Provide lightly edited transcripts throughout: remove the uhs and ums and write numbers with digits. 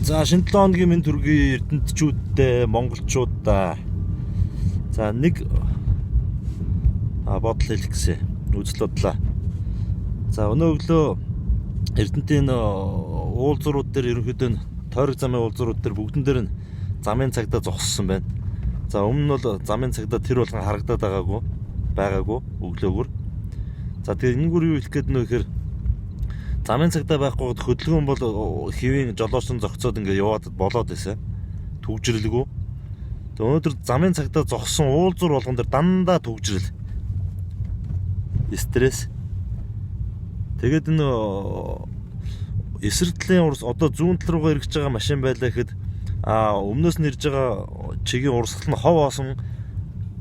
За шинэ 7 хоногийн минь төргийн эрдэнтчүүдтэй монголчуудаа за нэг бодол хэлэх гэсэн үзэл бодлоо. За өнөө өглөө эрдэнтийн уулзрууд дээр ерөнхийдөө тойрог замын уулзрууд дээр бүгдэн дээр нь замын цагдаа зогссон байна. За өмнө нь бол замын цагдаа тэр болгон харагдаад байгаагүй өглөөгөр. За тэгээ энэгээр юу хэлэх гээд нөхөр замын цагдаа байхгүй хөдөлгөөн бол хэвийн жолоочин зогцоод ингээ яваад болоод байсан. Төгжрэлгүй. Тэгээ өнөөдөр замын цагдаа зогссон уулзуур болгон дээр дандаа төгжрэл. Стресс. Тэгээд энэ эсрэгтлийн урс одоо зүүн тал руугаа эргэж байгаа машин байлаа гэхэд өмнөөс нь ирж байгаа чигийн урсгал нь ховоосон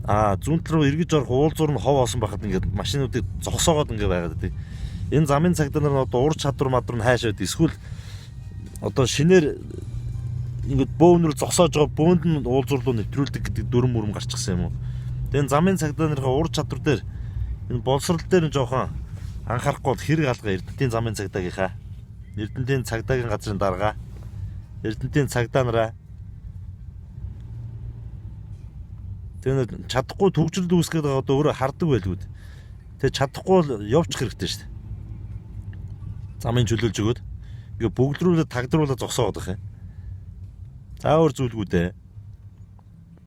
зүүн тал руу эргэж орох уулзуур нь ховоосон байхад ингээд машинуудыг зогсоогоод ингээ байгаад байдаг. Энэ замын цагдаа нар одоо ур чадвар мадруу хайшаад эсвэл одоо шинээр ингээд бөөнөр зогсоож байгаа бөөнд нь уулзуур руу нэвтрүүлдэг гэдэг дүрм мөрөм гарчихсан юм уу. Тэгээ замын цагдаа нарын ур чадвар дээр энэ боловсрол дээр нь жоохон анхаарахгүй хэрэг алга эрдэнтийн замын цагдаагийнхаа эрдэнтийн цагдаагийн газрын дарга эрдэнтийн цагдаа нараа тэгээ чадахгүй төгжрөл үүсгээд байгаа одоо өөрөө хардаг байлгүй. Тэгээ чадахгүй бол явчих хэрэгтэй шүү дээ. Замын чөлөөлж өгөөд ингээ бүгдрүүлээ тагдруулаад зогсоод байх юм. За өөр зүйлгүй дээ.